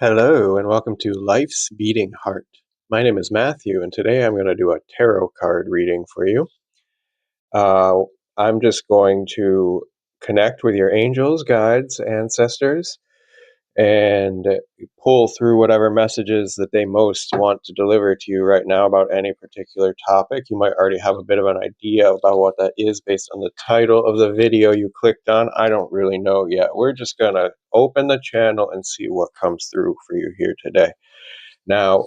Hello, and welcome to Life's Beating Heart. My name is Matthew, and today I'm going to do a tarot card reading for you. I'm just going to connect with your angels, guides, ancestors, and pull through whatever messages that they most want to deliver to you right now about any particular topic. You might already have a bit of an idea about what that is based on the title of the video you clicked on. I don't really know yet. We're just going to open the channel and see what comes through for you here today. Now,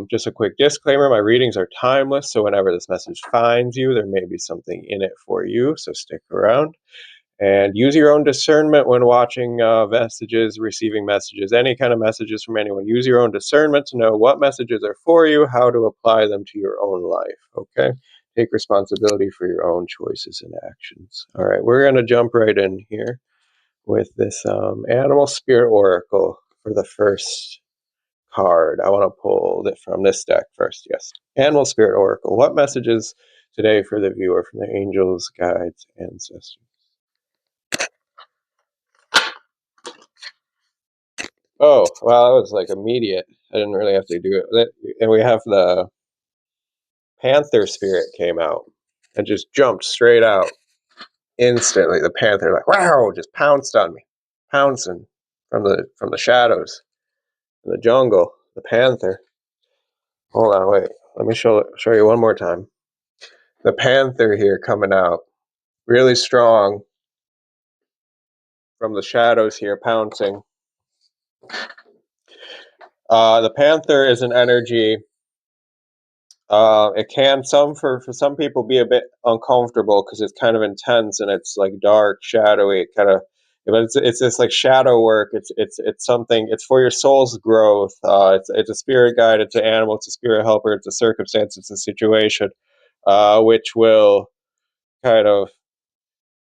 just a quick disclaimer, my readings are timeless, so whenever this message finds you, there may be something in it for you, so stick around. And use your own discernment when watching messages, receiving messages, any kind of messages from anyone. Use your own discernment to know what messages are for you, how to apply them to your own life, okay? Take responsibility for your own choices and actions. All right, we're going to jump right in here with this Animal Spirit Oracle for the first card. I want to pull it from this deck first, yes. Animal Spirit Oracle. What messages today for the viewer from the angels, guides, ancestors? Oh, well, that was like immediate. I didn't really have to do it. And we have the Panther Spirit came out and just jumped straight out instantly. The Panther, like, wow, just pounced on me. Pouncing from the shadows, in the jungle. The Panther. Hold on, wait. Let me show you one more time. The Panther here coming out. Really strong from the shadows here, pouncing. The Panther is an energy. It can for some people be a bit uncomfortable because it's kind of intense and it's like dark, shadowy. It kind of, but it's just like shadow work. It's something. It's for your soul's growth. It's a spirit guide. It's an animal. It's a spirit helper. It's a circumstance. It's a situation, which will kind of,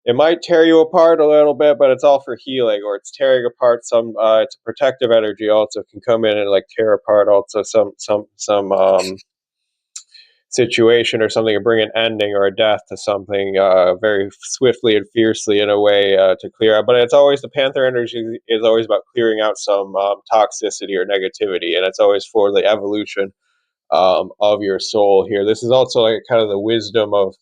it might tear you apart a little bit, but it's all for healing, or it's tearing apart some. It's a protective energy. Also, can come in and like tear apart also some situation or something, or bring an ending or a death to something very swiftly and fiercely in a way to clear out. But it's always, the Panther energy is always about clearing out some toxicity or negativity, and it's always for the evolution of your soul here. This is also like kind of the wisdom of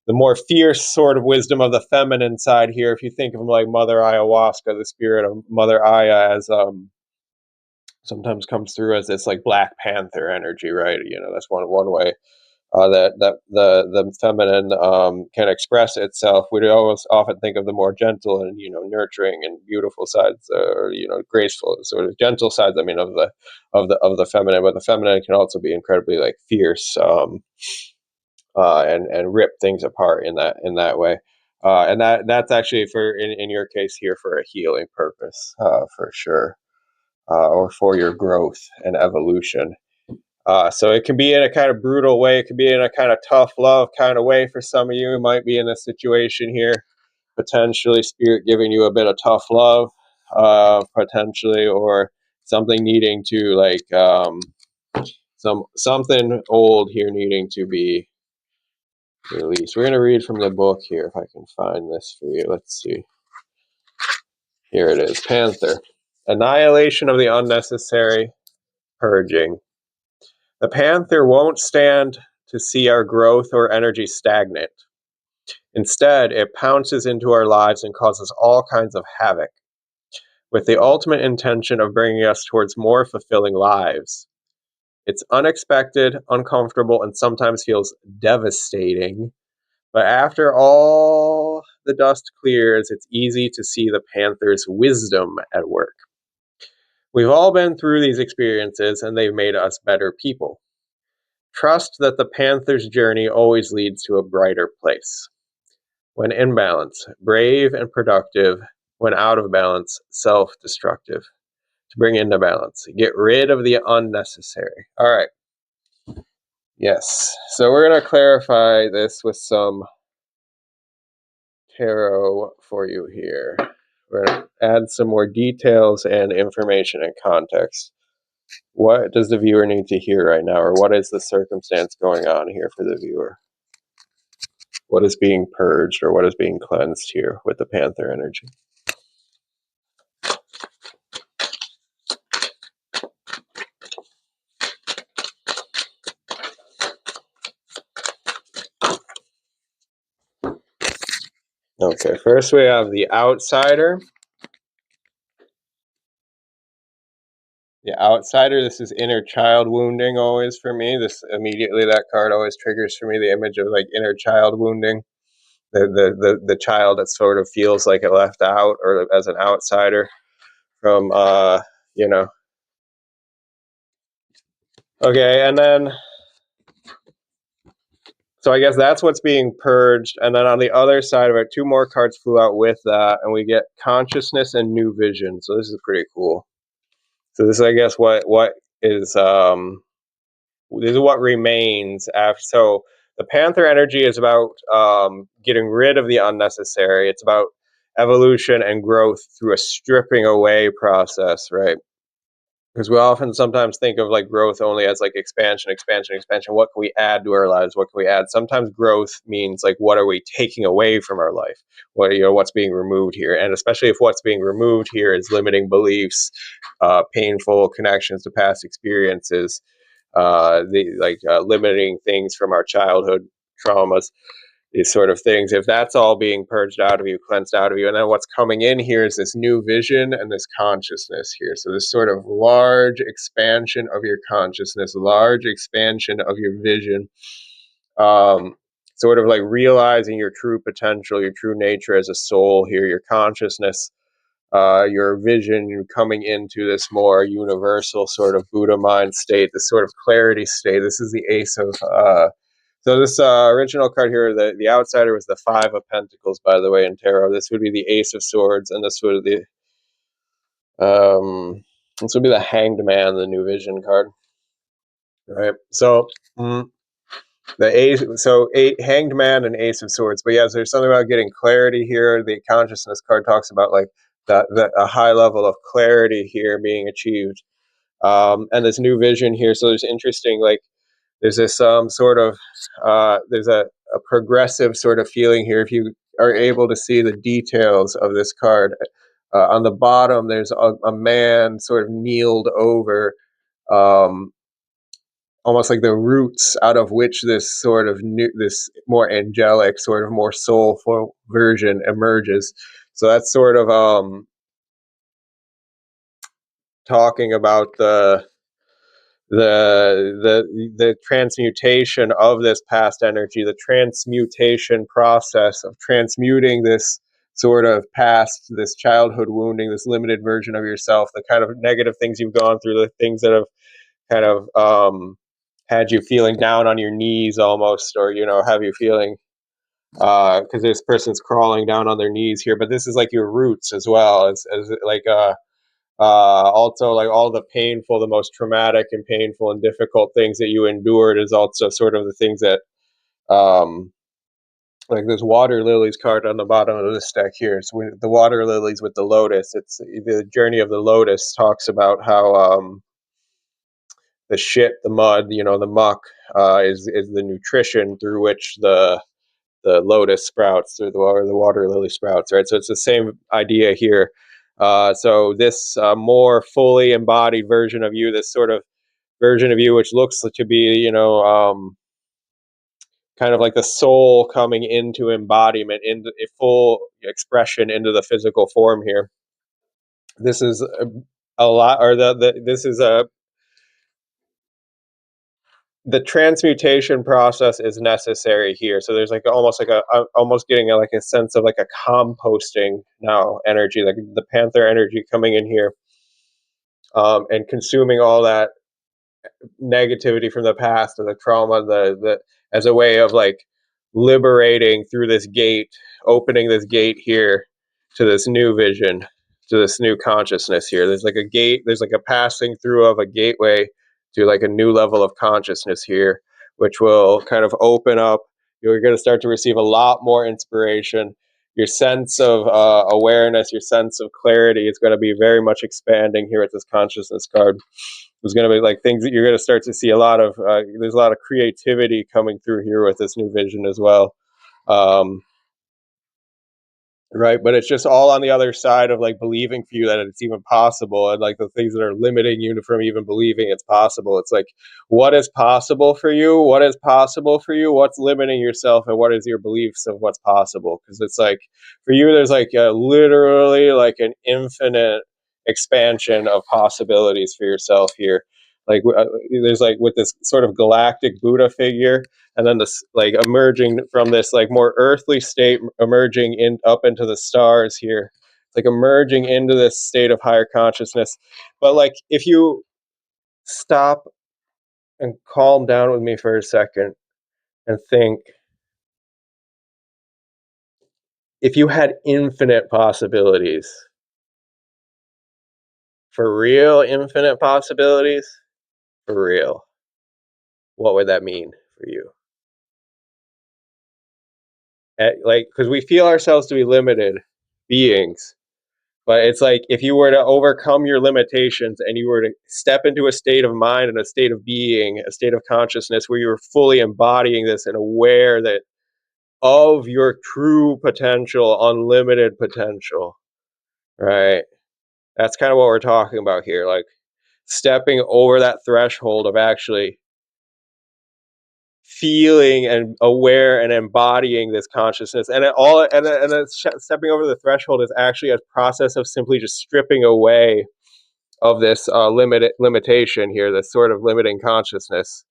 the more fierce sort of wisdom of the feminine side here. If you think of like Mother Ayahuasca, the spirit of Mother Aya, as sometimes comes through as this like Black Panther energy, right? You know, that's one way that the feminine can express itself. We always often think of the more gentle and nurturing and beautiful sides, or graceful sort of gentle sides. I mean, of the feminine, but the feminine can also be incredibly like fierce and rip things apart in that way. And that's actually for in your case here for a healing purpose, for sure, or for your growth and evolution. So it can be in a kind of brutal way. It can be in a kind of tough love kind of way for some of you. It might be in this situation here, potentially spirit giving you a bit of tough love, potentially, or something needing to like something old here needing to be released. We're going to read from the book here if I can find this for you. Let's see. Here it is. Panther. Annihilation of the unnecessary, purging. The Panther won't stand to see our growth or energy stagnant. Instead, it pounces into our lives and causes all kinds of havoc, with the ultimate intention of bringing us towards more fulfilling lives. It's unexpected, uncomfortable, and sometimes feels devastating. But after all the dust clears, it's easy to see the Panther's wisdom at work. We've all been through these experiences, and they've made us better people. Trust that the Panther's journey always leads to a brighter place. When in balance, brave and productive. When out of balance, self-destructive. To bring into balance, get rid of the unnecessary. All right. Yes. So we're going to clarify this with some tarot for you here. We're going to add some more details and information and context. What does the viewer need to hear right now, or what is the circumstance going on here for the viewer? What is being purged or what is being cleansed here with the Panther energy? Okay, first we have the outsider. The outsider, this is inner child wounding always for me. This immediately, that card always triggers for me the image of like inner child wounding. The child that sort of feels like it left out or as an outsider from you know. Okay, and then so I guess that's what's being purged. And then on the other side of it, two more cards flew out with that, and we get consciousness and new vision. So this is pretty cool. So this is, I guess, what is this is what remains after. So the Panther energy is about getting rid of the unnecessary. It's about evolution and growth through a stripping away process, right? Because we often sometimes think of like growth only as like expansion, expansion, expansion. What can we add to our lives? What can we add? Sometimes growth means like what are we taking away from our life? What, what's being removed here? And especially if what's being removed here is limiting beliefs, painful connections to past experiences, limiting things from our childhood traumas, these sort of things. If that's all being purged out of you, cleansed out of you, and then what's coming in here is this new vision and this consciousness here. So this sort of large expansion of your consciousness, large expansion of your vision, sort of like realizing your true potential, your true nature as a soul here, your consciousness, your vision coming into this more universal sort of Buddha mind state, this sort of clarity state. This is the Ace of so this original card here, the outsider was the Five of Pentacles, by the way, in tarot. This would be the Ace of Swords, and this would be the Hanged Man, the New Vision card, right? So the Ace, so Hanged Man and Ace of Swords. But yes, there's something about getting clarity here. The Consciousness card talks about like that a high level of clarity here being achieved, and this new vision here. So there's interesting like. There's this sort of there's a progressive sort of feeling here. If you are able to see the details of this card, on the bottom there's a man sort of kneeled over, um, almost like the roots out of which this sort of new, this more angelic, sort of more soulful version emerges. So that's sort of talking about the transmutation of this past energy, the transmutation process of transmuting this sort of past, this childhood wounding, this limited version of yourself, the kind of negative things you've gone through, the things that have kind of had you feeling down on your knees almost, or have you feeling because this person's crawling down on their knees here, but this is like your roots as well as like also like all the painful, the most traumatic and painful and difficult things that you endured is also sort of the things that um like this water lilies card on the bottom of this deck here. So the water lilies with the lotus, it's the journey of the lotus talks about how the shit, the mud, the muck, is the nutrition through which the lotus sprouts, through the water lily sprouts, right? So it's the same idea here. So this more fully embodied version of you, this sort of version of you, which looks to be, kind of like the soul coming into embodiment, into a full expression into the physical form here. This is a lot, or this is the transmutation process is necessary here. So there's like almost like almost getting like a sense of like a composting now energy, like the Panther energy coming in here, and consuming all that negativity from the past and the trauma, the as a way of like liberating through this gate, opening this gate here to this new vision, to this new consciousness here. There's like a gate, there's like a passing through of a gateway to like a new level of consciousness here, which will kind of open up. You're going to start to receive a lot more inspiration. Your sense of awareness, your sense of clarity is going to be very much expanding here at this consciousness card. There's going to be like things that you're going to start to see a lot of. There's a lot of creativity coming through here with this new vision as well. Um, right? But it's just all on the other side of like believing for you that it's even possible, and like the things that are limiting you from even believing it's possible. It's like, what is possible for you? What is possible for you? What's limiting yourself, and what is your beliefs of what's possible? Because it's like for you, there's like literally like an infinite expansion of possibilities for yourself here. Like there's like with this sort of galactic Buddha figure, and then this like emerging from this like more earthly state, emerging in up into the stars here, like emerging into this state of higher consciousness. But like if you stop and calm down with me for a second and think, if you had infinite possibilities, for real infinite possibilities, for real, what would that mean for you? Like because we feel ourselves to be limited beings. But it's like if you were to overcome your limitations and you were to step into a state of mind and a state of being, a state of consciousness where you're fully embodying this and aware that of your true potential, unlimited potential, right? That's kind of what we're talking about here, like stepping over that threshold of actually feeling and aware and embodying this consciousness, and stepping over the threshold is actually a process of simply just stripping away of this limitation here, this sort of limiting consciousness,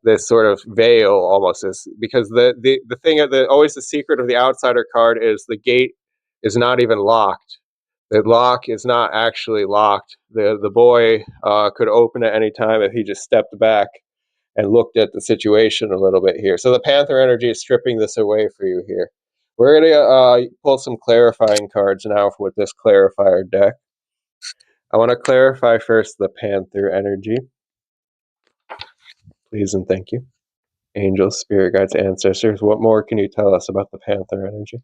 this sort of veil almost is, because the thing of the always the secret of the outsider card is the gate is not even locked. The lock is not actually locked. The boy could open at any time if he just stepped back and looked at the situation a little bit here. So the Panther energy is stripping this away for you here. We're going to pull some clarifying cards now with this clarifier deck. I want to clarify first the Panther energy. Please and thank you. Angels, spirit guides, ancestors, what more can you tell us about the Panther energy?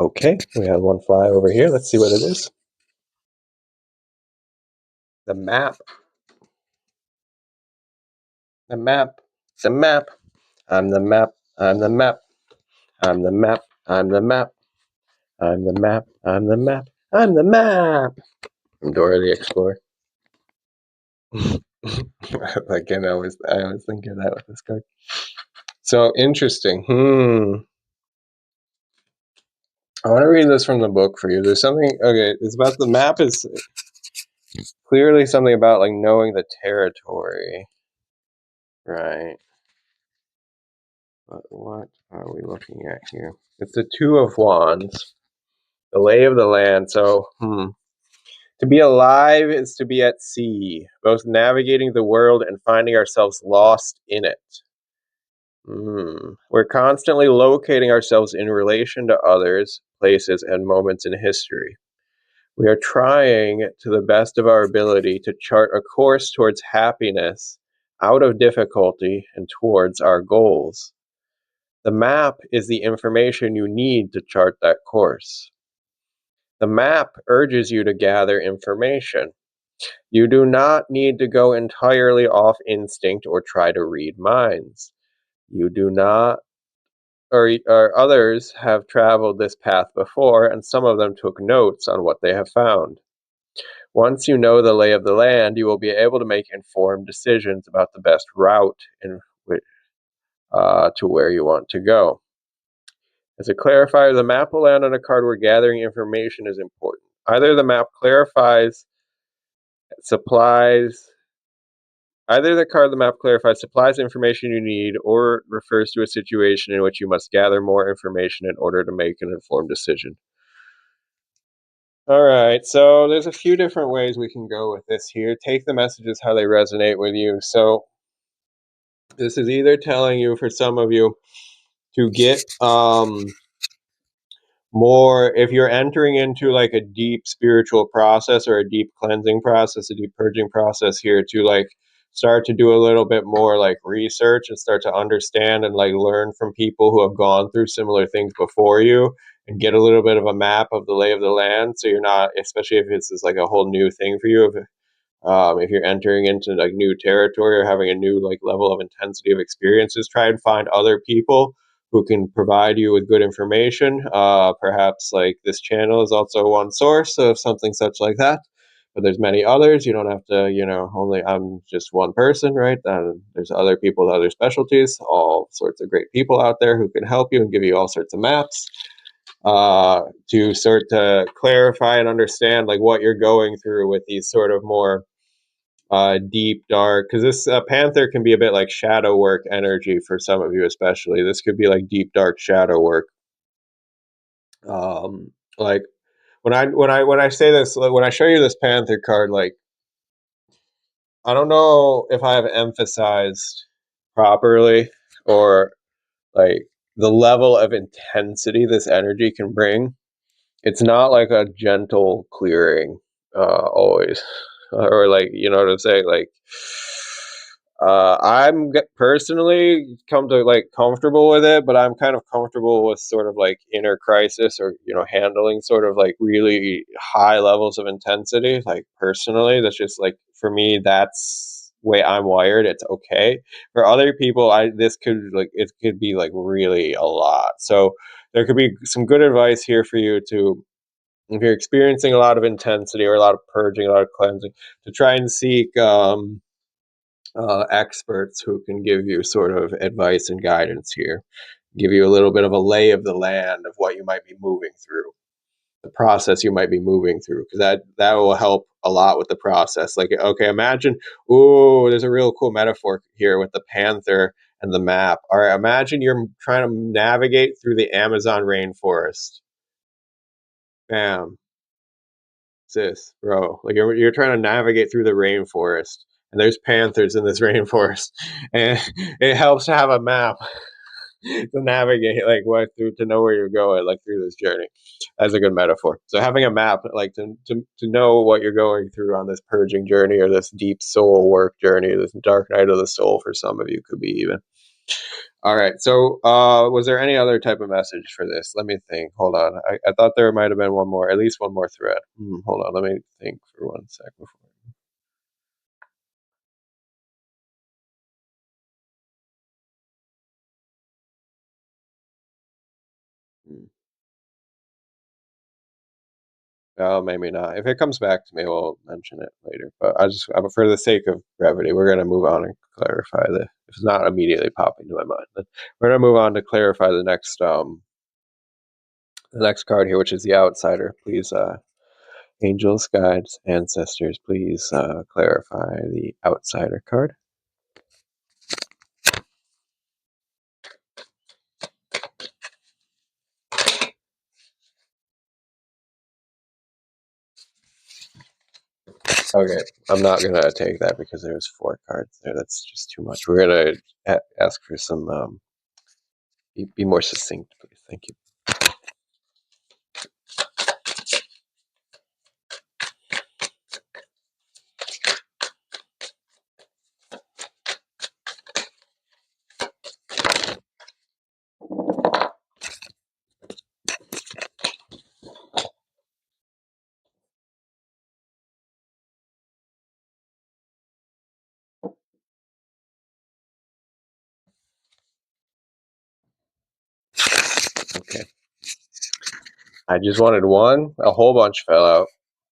Okay, we have one fly over here. Let's see what it is. The map. The map. The map. I'm the map. I'm the map. I'm the map. I'm the map. I'm the map. I'm the map. I'm the map. I'm Dora the Explorer. Again, I was thinking that with this card. So interesting. I want to read this from the book for you. There's something. Okay, it's about the map. Is clearly something about like knowing the territory, right? But what are we looking at here? It's the Two of Wands, the lay of the land. So, to be alive is to be at sea, both navigating the world and finding ourselves lost in it. We're constantly locating ourselves in relation to others, places, and moments in history. We are trying to the best of our ability to chart a course towards happiness, out of difficulty, and towards our goals. The map is the information you need to chart that course. The map urges you to gather information. You do not need to go entirely off instinct or try to read minds. You do not, or others have traveled this path before, and some of them took notes on what they have found. Once you know the lay of the land, you will be able to make informed decisions about the best route to where you want to go. As a clarifier, the map will land on a card where gathering information is important. Either the map clarifies supplies, either the card the map clarifies supplies information you need, or refers to a situation in which you must gather more information in order to make an informed decision. All right, so there's a few different ways we can go with this here. Take the messages how they resonate with you. So this is either telling you, for some of you, to get more, if you're entering into like a deep spiritual process or a deep cleansing process, a deep purging process here, to like start to do a little bit more like research and start to understand and like learn from people who have gone through similar things before you, and get a little bit of a map of the lay of the land, so you're not, especially if it's like a whole new thing for you, if you're entering into like new territory or having a new like level of intensity of experiences, try and find other people who can provide you with good information. Perhaps like this channel is also one source of something such like that, but there's many others. You don't have to, only I'm just one person, right? There's other people with other specialties, all sorts of great people out there who can help you and give you all sorts of maps to sort to clarify and understand like what you're going through with these sort of more deep dark, because this panther can be a bit like shadow work energy for some of you, especially this could be like deep dark shadow work. Like when I say this, like, when I show you this panther card, like I don't know if I have emphasized properly, or like the level of intensity this energy can bring. It's not like a gentle clearing, always, or like, you know what I'm saying, like personally come to like comfortable with it, but I'm kind of comfortable with sort of like inner crisis, or handling sort of like really high levels of intensity. Like personally, that's just like, for me, that's the way I'm wired. It's okay. For other people, this could like, it could be like really a lot. So there could be some good advice here for you to, if you're experiencing a lot of intensity or a lot of purging, a lot of cleansing, to try and seek experts who can give you sort of advice and guidance here, give you a little bit of a lay of the land of what you might be moving through, the process you might be moving through, because that will help a lot with the process. Like, okay, imagine, there's a real cool metaphor here with the panther and the map. All right, imagine you're trying to navigate through the Amazon rainforest. Bam, sis, bro. Like you're trying to navigate through the rainforest, and there's panthers in this rainforest, and it helps to have a map to navigate, like what through, to know where you're going, like through this journey. That's a good metaphor. So having a map, like to know what you're going through on this purging journey, or this deep soul work journey, this dark night of the soul for some of you, could be even. All right. So, was there any other type of message for this? Let me think. Hold on. I thought there might have been one more, at least one more thread. Hold on. Let me think for 1 sec before. Hmm. Oh, maybe not. If it comes back to me, we'll mention it later. But for the sake of brevity, we're going to move on and clarify if it's not immediately popping to my mind, then we're going to move on to clarify the next card here, which is the outsider. Please, angels, guides, ancestors, please clarify the outsider card. Okay, I'm not gonna take that because there's 4 cards there. That's just too much. We're gonna ask for some. Be more succinct, please. Thank you. Okay. I just wanted one. A whole bunch fell out,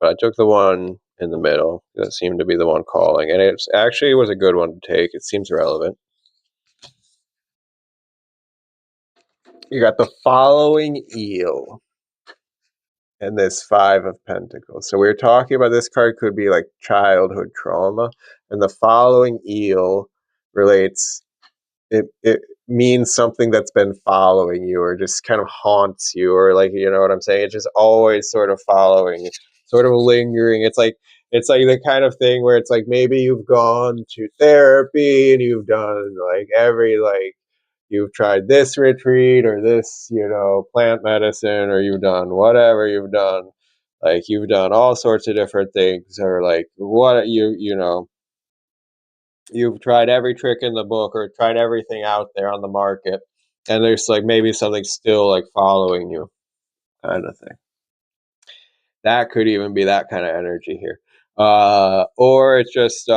but I took the one in the middle. That seemed to be the one calling, and it actually was a good one to take. It seems relevant. You got the following eel and this 5 of Pentacles. So we were talking about, this card could be like childhood trauma, and the following eel relates. It means something that's been following you, or just kind of haunts you, or like, you know what I'm saying, it's just always sort of following, sort of lingering. It's like the kind of thing where it's like, maybe you've gone to therapy and you've done like you've tried this retreat or this, plant medicine, or you've done whatever you've done, like you've done all sorts of different things, or like what you've tried every trick in the book, or tried everything out there on the market, and there's like maybe something still like following you. kind of thing. That could even be that kind of energy here. Or it's just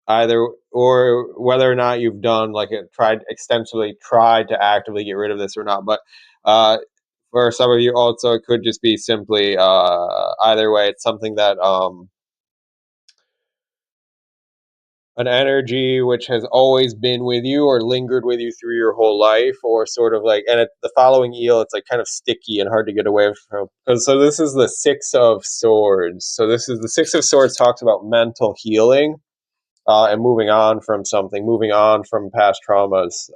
either, or whether or not you've done like it tried to actively get rid of this or not. But for some of you also, it could just be simply either way, it's something that an energy which has always been with you or lingered with you through your whole life, or sort of like, and the following eel, it's like kind of sticky and hard to get away from. So this is the Six of Swords. So this is the Six of Swords, talks about mental healing, and moving on from something, moving on from past traumas,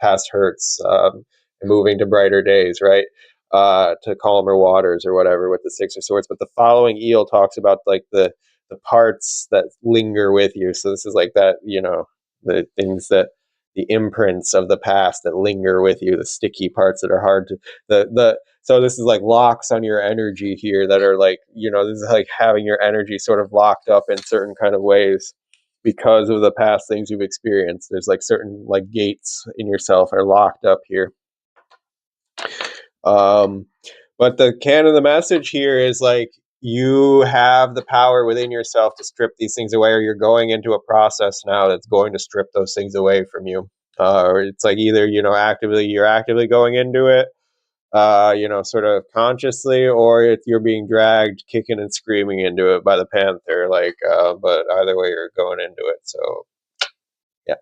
past hurts, and moving to brighter days, right? To calmer waters or whatever with the Six of Swords. But the following eel talks about like the parts that linger with you. So this is like that, the things that the imprints of the past that linger with you, the sticky parts that are hard to the so this is like locks on your energy here that are like, this is like having your energy sort of locked up in certain kind of ways because of the past things you've experienced. There's like certain like gates in yourself are locked up here. Um, but the message here is like, you have the power within yourself to strip these things away, or you're going into a process now that's going to strip those things away from you. Or it's like either, you're actively going into it, sort of consciously, or if you're being dragged kicking and screaming into it by the panther, like, but either way, you're going into it. So, yeah.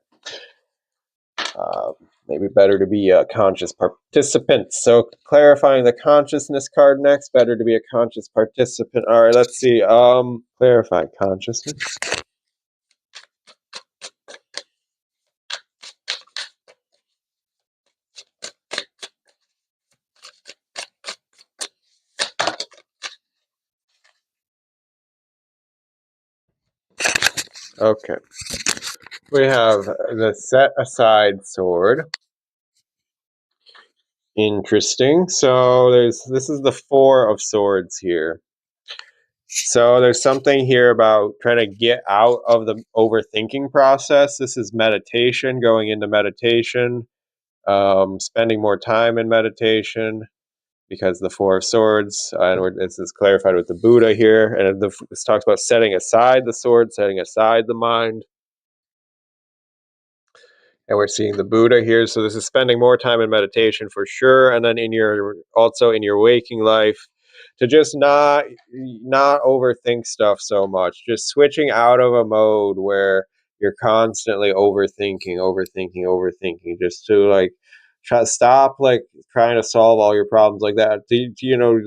Maybe better to be a conscious participant. So clarifying the consciousness card next. Better to be a conscious participant. All right, let's see. Clarify consciousness. Okay. We have the set aside sword. Interesting. So this is the Four of Swords here. So there's something here about trying to get out of the overthinking process. This is meditation, going into meditation, spending more time in meditation, because the Four of Swords, and this is clarified with the Buddha here, and this talks about setting aside the sword, setting aside the mind. And we're seeing the Buddha here. So this is spending more time in meditation for sure, and then in your waking life, to just not overthink stuff so much. Just switching out of a mode where you're constantly overthinking, just to like stop like trying to solve all your problems like that.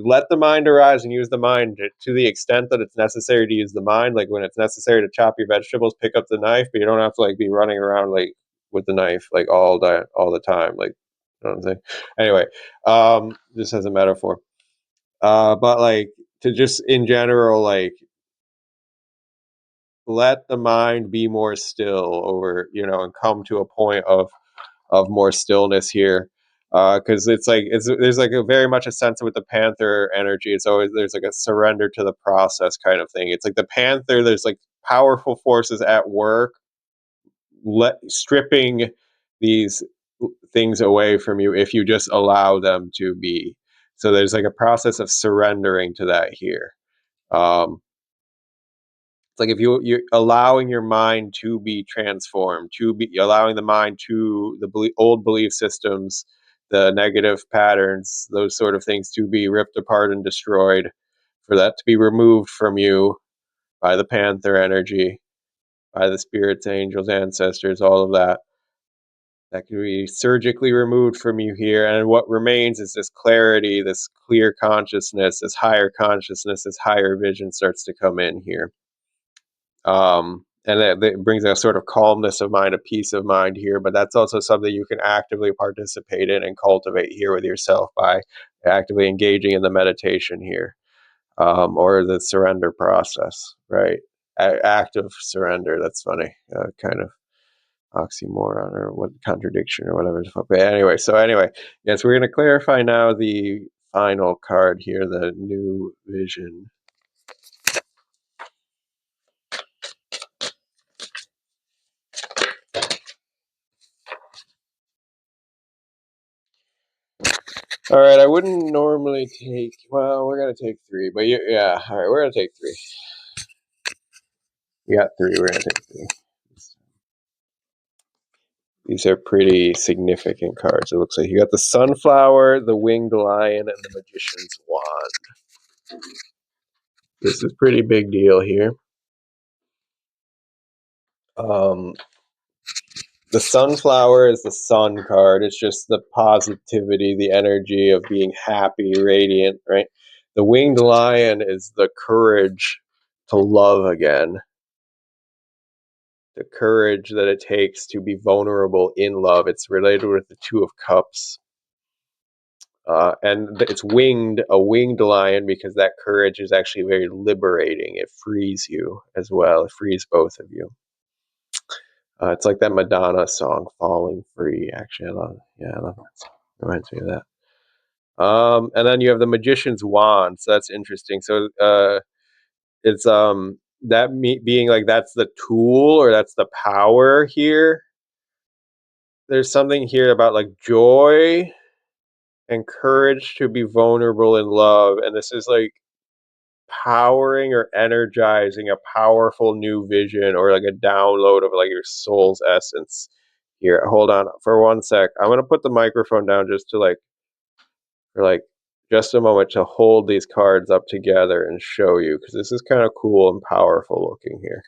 Let the mind arise and use the mind to the extent that it's necessary to use the mind. Like when it's necessary to chop your vegetables, pick up the knife, but you don't have to like be running around like with the knife like all the time, like, you know what I'm saying? Anyway, just as a metaphor, but like, to just in general, like, let the mind be more still over, and come to a point of more stillness here, because there's like a very much a sense with the panther energy. It's always, there's like a surrender to the process kind of thing. It's like the panther, there's like powerful forces at work, stripping these things away from you if you just allow them to be. So there's like a process of surrendering to that here. It's like if you're allowing your mind to be transformed, to be allowing the mind to the old belief systems, the negative patterns, those sort of things to be ripped apart and destroyed, for that to be removed from you by the panther energy, by the spirits, angels, ancestors, all of that. That can be surgically removed from you here. And what remains is this clarity, this clear consciousness, this higher consciousness, this higher vision starts to come in here. And that brings a sort of calmness of mind, a peace of mind here. But that's also something you can actively participate in and cultivate here with yourself by actively engaging in the meditation here, or the surrender process, right? Active surrender. That's funny, kind of oxymoron or what, contradiction or whatever. But anyway, yes, we're going to clarify now the final card here, the new vision. All right, I wouldn't normally take. Well, we're gonna take 3, but yeah. All right, we're gonna take 3. We got 3. We're gonna take 3. These are pretty significant cards. It looks like you got the Sunflower, the Winged Lion, and the Magician's Wand. This is pretty big deal here. The Sunflower is the Sun card. It's just the positivity, the energy of being happy, radiant, right? The Winged Lion is the courage to love again. The courage that it takes to be vulnerable in love. It's related with the Two of Cups. And it's a winged lion, because that courage is actually very liberating. It frees you as well. It frees both of you. It's like that Madonna song, "Falling Free." Actually, I love it. Yeah, I love that song. Reminds me of that. And then you have the Magician's Wand. So that's interesting. So it's being like that's the tool, or that's the power here. There's something here about like joy and courage to be vulnerable in love, and this is like powering or energizing a powerful new vision, or like a download of like your soul's essence. Here, hold on for 1 sec. I'm gonna put the microphone down just to like for like just a moment to hold these cards up together and show you, because this is kind of cool and powerful looking here.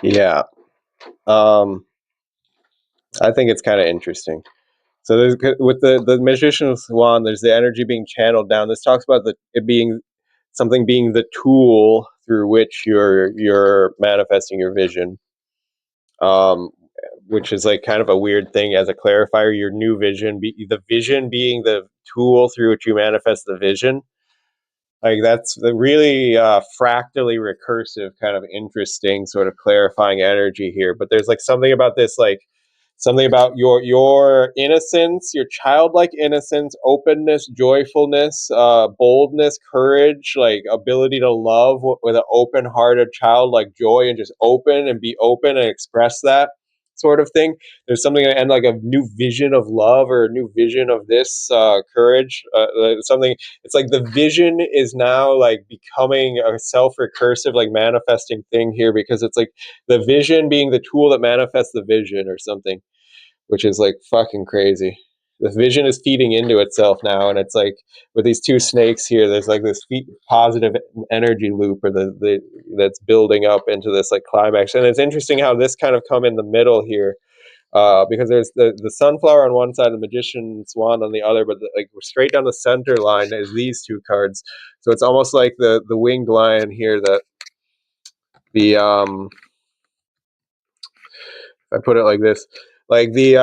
Yeah. I think it's kind of interesting. So there's with the Magician's Wand, there's the energy being channeled down. This talks about it being something being the tool through which you're manifesting your vision, um, which is like kind of a weird thing as a clarifier. Your new vision, the vision being the tool through which you manifest the vision. Like that's the really fractally recursive, kind of interesting sort of clarifying energy here. But there's like something about this, like something about your innocence, your childlike innocence, openness, joyfulness, boldness, courage, like ability to love with an open-hearted childlike joy, and just open and be open and express that sort of thing. There's something, and like a new vision of love, or a new vision of this courage, something. It's like the vision is now like becoming a self-recursive, like manifesting thing here, because it's like the vision being the tool that manifests the vision or something, which is like fucking crazy. The vision is feeding into itself now, and it's like with these two snakes here, there's like this positive energy loop, or that's building up into this like climax. And it's interesting how this kind of come in the middle here, because there's the Sunflower on one side, the Magician's Wand on the other, but like straight down the center line is these two cards. So it's almost like the Winged Lion here, that the if I put it like this, like the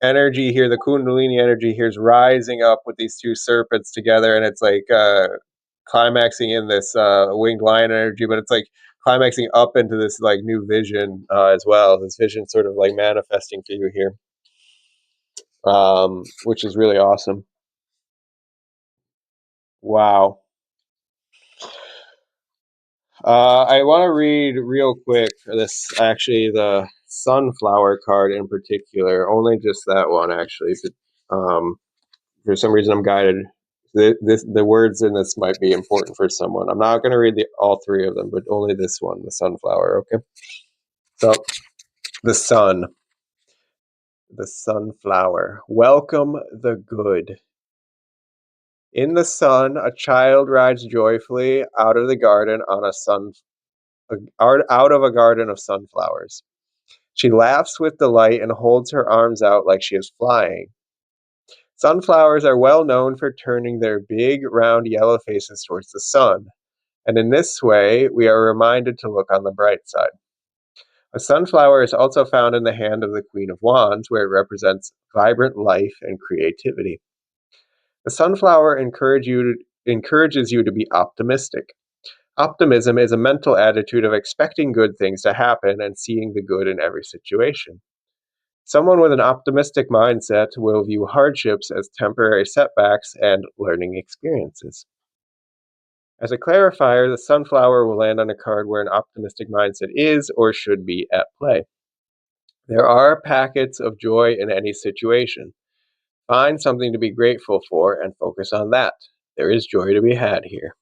energy here, the Kundalini energy here, is rising up with these two serpents together, and it's like climaxing in this Winged Lion energy, but it's like climaxing up into this like new vision as well. This vision sort of like manifesting for you here, which is really awesome. Wow. I want to read real quick this, actually, the Sunflower card in particular, only just that one, actually. For some reason, I'm guided. The words in this might be important for someone. I'm not going to read all 3 of them, but only this one, the Sunflower, okay? So, the sun, the Sunflower. Welcome the good. In the sun, a child rides joyfully out of the garden on out of a garden of sunflowers. She laughs with delight and holds her arms out like she is flying. Sunflowers are well known for turning their big, round yellow faces towards the sun, and in this way, we are reminded to look on the bright side. A sunflower is also found in the hand of the Queen of Wands, where it represents vibrant life and creativity. The sunflower encourages you to be optimistic. Optimism is a mental attitude of expecting good things to happen and seeing the good in every situation. Someone with an optimistic mindset will view hardships as temporary setbacks and learning experiences. As a clarifier, the sunflower will land on a card where an optimistic mindset is or should be at play. There are packets of joy in any situation. Find something to be grateful for and focus on that. There is joy to be had here.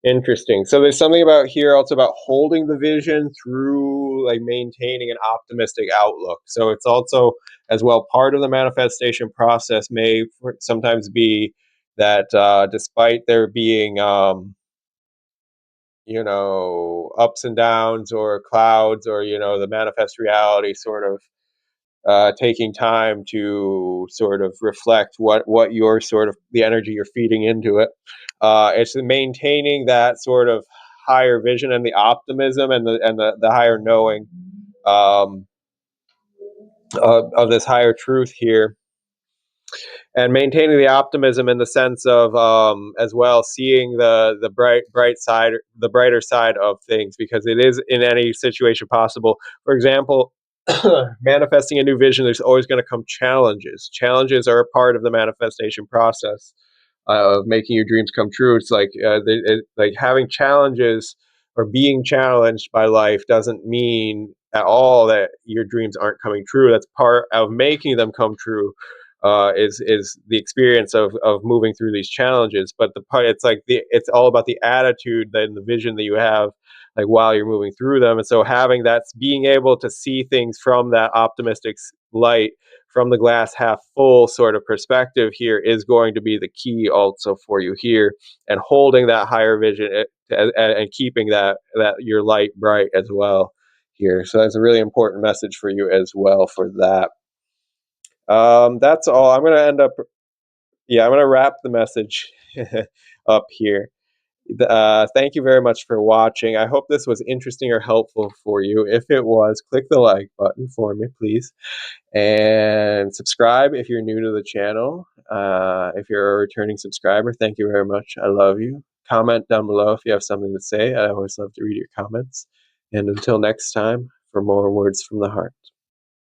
Interesting. So there's something about here also about holding the vision through like maintaining an optimistic outlook. So it's also as well part of the manifestation process may sometimes be that despite there being ups and downs or clouds or the manifest reality sort of taking time to sort of reflect what your sort of the energy you're feeding into it. It's maintaining that sort of higher vision and the optimism and the higher knowing um, of this higher truth here, and maintaining the optimism in the sense of as well seeing the bright side, the brighter side of things, because it is in any situation possible. For example, manifesting a new vision, there's always going to come challenges are a part of the manifestation process of making your dreams come true. It's like like having challenges or being challenged by life doesn't mean at all that your dreams aren't coming true. That's part of making them come true. Is the experience of moving through these challenges, but the part it's all about the attitude and the vision that you have, like while you're moving through them. And so having that, being able to see things from that optimistic light, from the glass half full sort of perspective here, is going to be the key also for you here, and holding that higher vision and keeping that your light bright as well here. So that's a really important message for you as well for that. That's all. I'm going to end up, yeah, I'm going to wrap the message up here. Thank you very much for watching. I hope this was interesting or helpful for you. If it was, click the like button for me, please. And subscribe if you're new to the channel. If you're a returning subscriber, thank you very much. I love you. Comment down below if you have something to say. I always love to read your comments. And until next time, for more words from the heart.